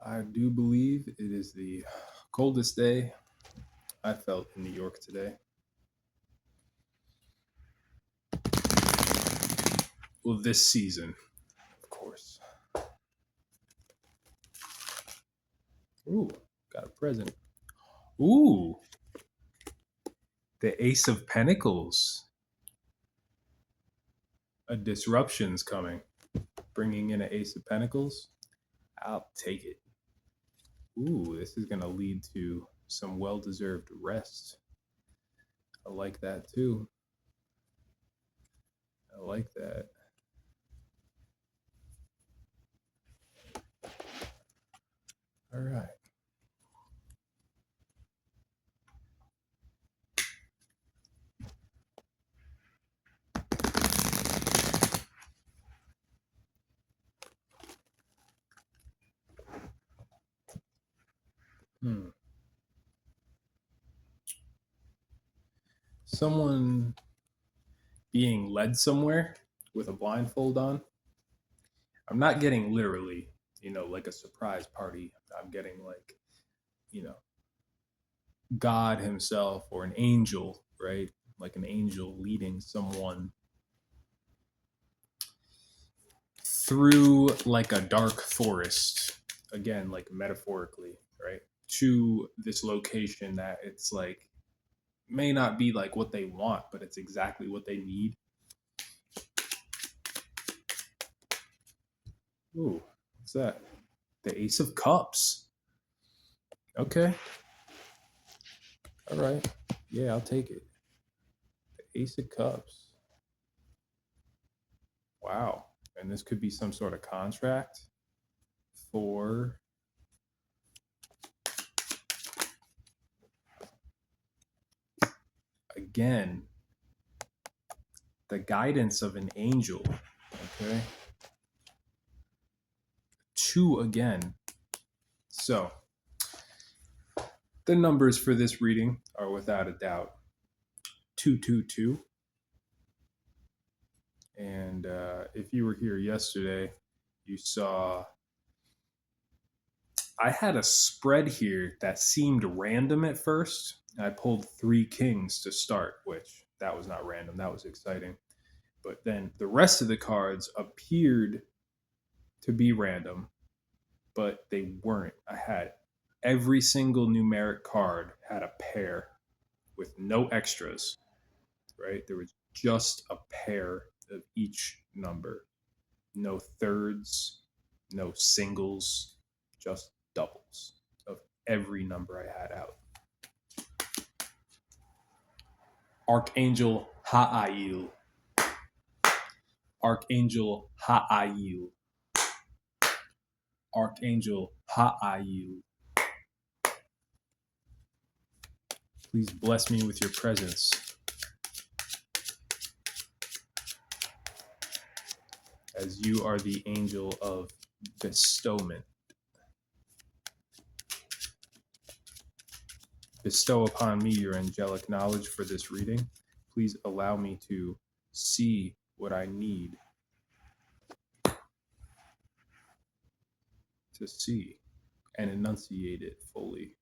I do believe it is the coldest day I felt in New York today. Well, this season, of course. Ooh, got a present. Ooh, the Ace of Pentacles. A disruption's coming. Bringing in an Ace of Pentacles. I'll take it. Ooh, this is going to lead to some well-deserved rest. I like that too. I like that. All right. Someone being led somewhere with a blindfold on. I'm not getting literally, like a surprise party. I'm getting like, God himself or an angel, right? Like an angel leading someone through like a dark forest, again, like metaphorically, right? To this location that it's like may not be like what they want, but it's exactly what they need. Ooh, what's that? The Ace of Cups. Okay. All right. Yeah, I'll take it. The Ace of Cups. Wow. And this could be some sort of contract for again the guidance of an angel. Okay. 2 again. So the numbers for this reading are without a doubt 222. And if you were here yesterday, you saw I had a spread here that seemed random at first. I pulled 3 kings to start, which that was not random. That was exciting. But then the rest of the cards appeared to be random, but they weren't. I had every single numeric card had a pair with no extras, right? There was just a pair of each number. No thirds, no singles, just doubles of every number I had out. Archangel Haiaiel. Archangel Haiaiel. Archangel Haiaiel. Please bless me with your presence. As you are the angel of bestowment. Bestow upon me your angelic knowledge for this reading. Please allow me to see what I need to see and enunciate it fully.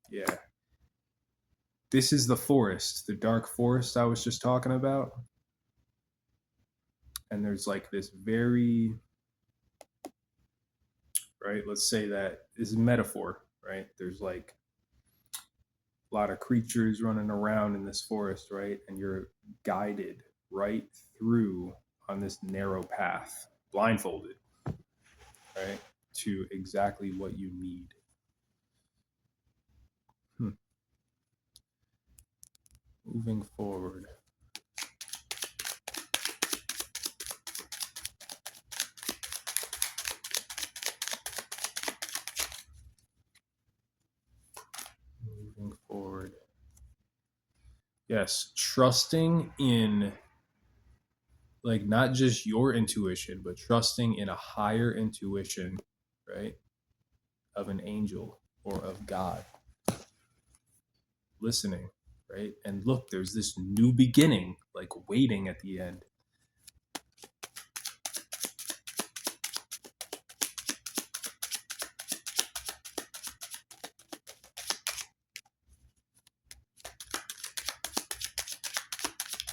Yeah. This is the forest, the dark forest I was just talking about. And there's like this very, right? Let's say that this is a metaphor, right? There's like a lot of creatures running around in this forest, right? And you're guided right through on this narrow path, blindfolded, right? To exactly what you need. Moving forward. Moving forward. Yes, trusting in like not just your intuition, but trusting in a higher intuition, right? Of an angel or of God. Listening, right? And look, there's this new beginning, like waiting at the end.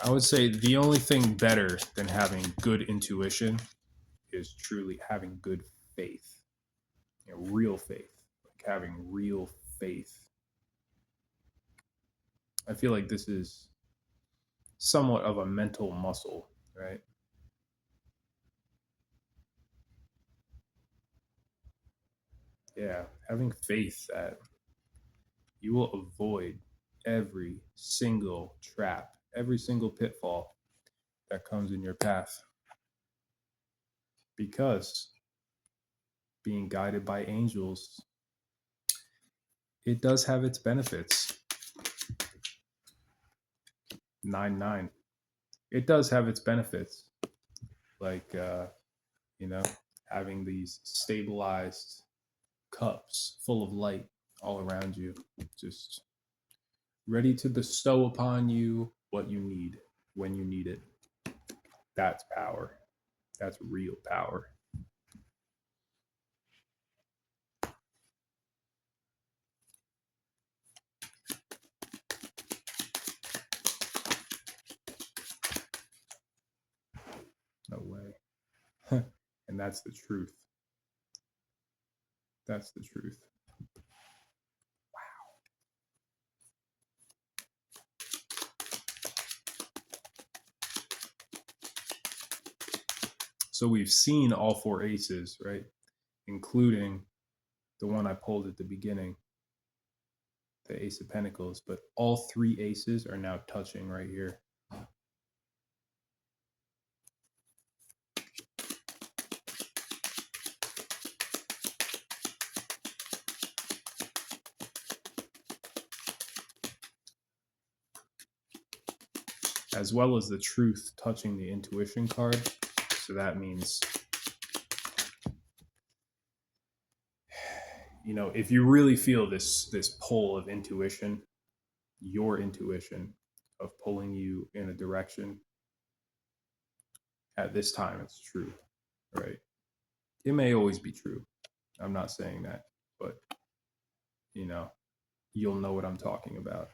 I would say the only thing better than having good intuition is truly having good faith, real faith, like having real faith. I feel like this is somewhat of a mental muscle, right? Yeah, having faith that you will avoid every single trap, every single pitfall that comes in your path. Because being guided by angels, it does have its benefits. 9-9. It does have its benefits. Like, having these stabilized cups full of light all around you, just ready to bestow upon you what you need when you need it. That's power. That's real power. No way. And that's the truth. That's the truth. So we've seen all 4 aces, right? Including the one I pulled at the beginning, the Ace of Pentacles, but all 3 aces are now touching right here. As well as the truth touching the intuition card. So that means, if you really feel this pull of intuition, your intuition of pulling you in a direction, at this time it's true, right? It may always be true. I'm not saying that, but you'll know what I'm talking about.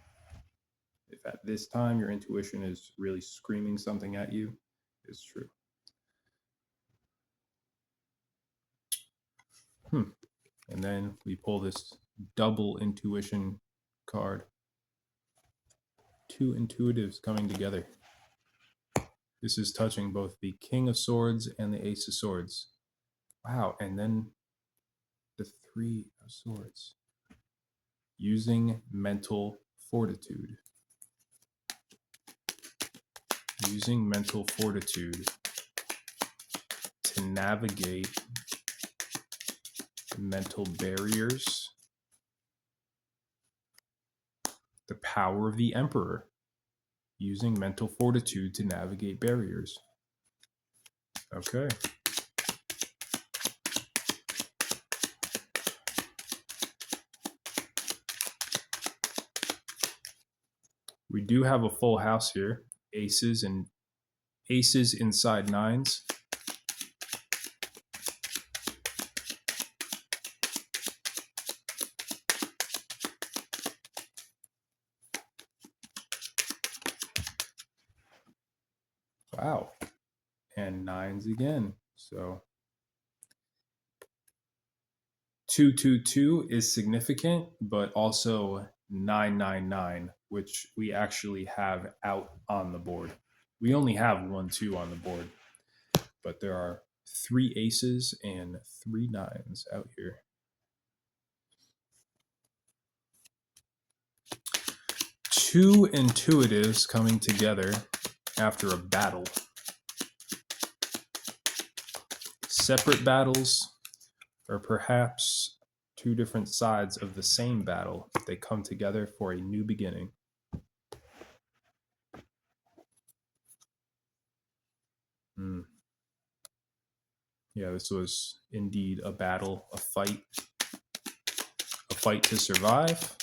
If at this time your intuition is really screaming something at you, it's true. And then we pull this double intuition card. 2 intuitives coming together. This is touching both the King of Swords and the Ace of Swords. Wow, and then the 3 of Swords. Using mental fortitude. Using mental fortitude to navigate mental barriers. The power of the Emperor. Using mental fortitude to navigate barriers. Okay. We do have a full house here. Aces inside 9s. Wow. And 9s again. So 222 is significant, but also 999, which we actually have out on the board. We only have 1 2 on the board, but there are 3 aces and 3 9s out here. Two intuitives coming together after a battle. Separate battles, or perhaps 2 different sides of the same battle. They come together for a new beginning. Yeah, this was indeed a battle, a fight to survive.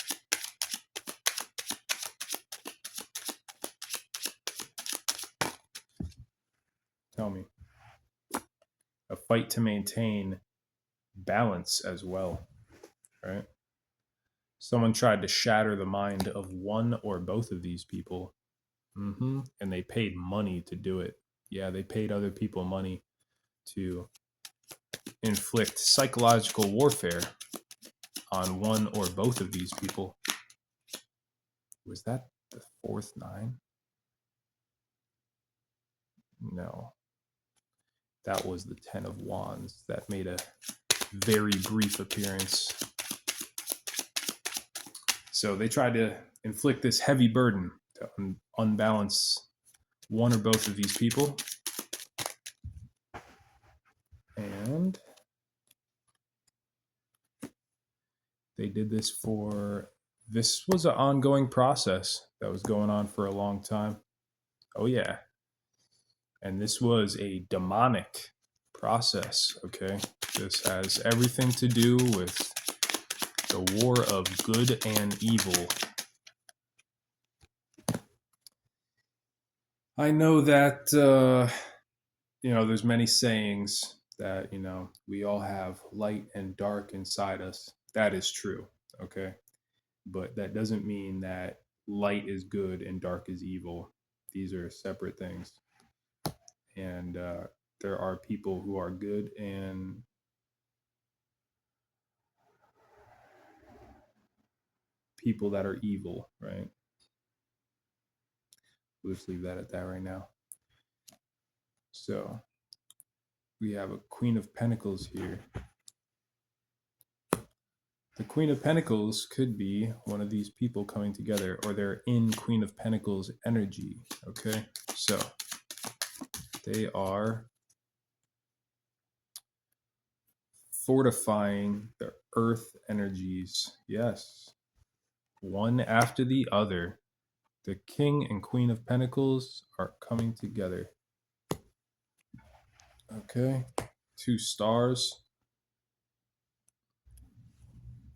Tell me. A fight to maintain balance as well, right? Someone tried to shatter the mind of one or both of these people, And they paid money to do it. Yeah, they paid other people money to inflict psychological warfare on one or both of these people. Was that the fourth nine? No. That was the 10 of Wands that made a very brief appearance. So they tried to inflict this heavy burden to unbalance one or both of these people. And they did this was an ongoing process that was going on for a long time. Oh, yeah. And this was a demonic process, okay? This has everything to do with the war of good and evil. I know that, there's many sayings that, we all have light and dark inside us. That is true, okay? But that doesn't mean that light is good and dark is evil. These are separate things. And there are people who are good and people that are evil, right? We'll just leave that at that right now. So we have a Queen of Pentacles here. The Queen of Pentacles could be one of these people coming together, or they're in Queen of Pentacles energy, okay? So they are fortifying the earth energies. Yes. One after the other. The King and Queen of Pentacles are coming together. Okay. 2 stars.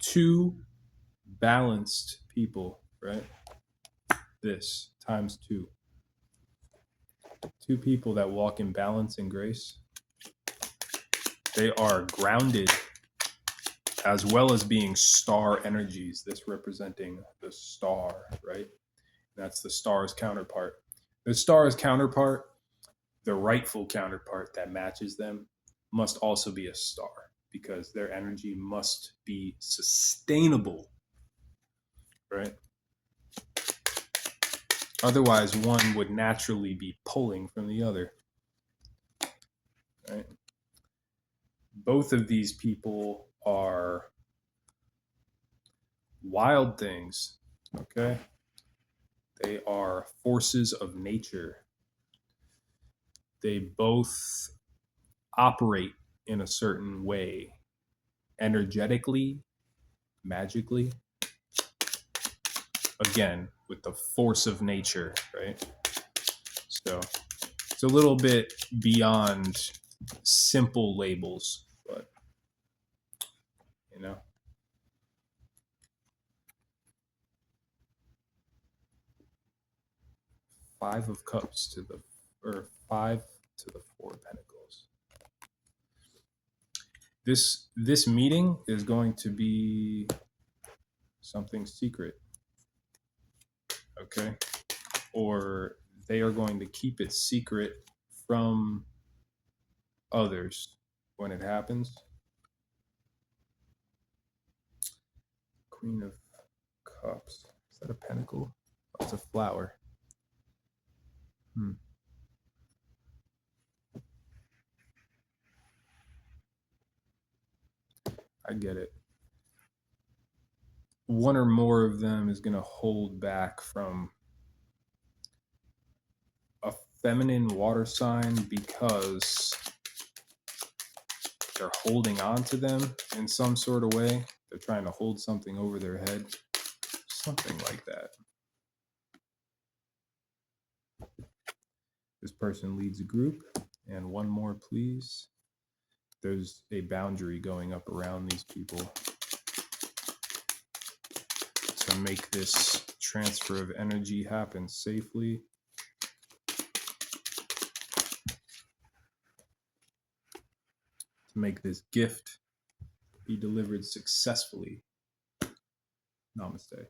2 balanced people, right? This times 2. 2 people that walk in balance and grace. They are grounded as well as being star energies. This representing the star, right? That's the star's counterpart. The star's counterpart, the rightful counterpart that matches them, must also be a star because their energy must be sustainable, right? Otherwise, one would naturally be pulling from the other, right? Both of these people are wild things, okay? They are forces of nature. They both operate in a certain way, energetically, magically. Again, with the force of nature, right? So it's a little bit beyond simple labels, but, 5 of Cups to the, or 5 to the 4 of Pentacles. This meeting is going to be something secret, okay? Or they are going to keep it secret from others when it happens. Queen of Cups. Is that a pentacle? Oh, it's a flower. I get it. One or more of them is going to hold back from a feminine water sign because they're holding on to them in some sort of way. They're trying to hold something over their head. Something like that. This person leads a group. And one more, please. There's a boundary going up around these people to make this transfer of energy happen safely. To make this gift be delivered successfully. Namaste.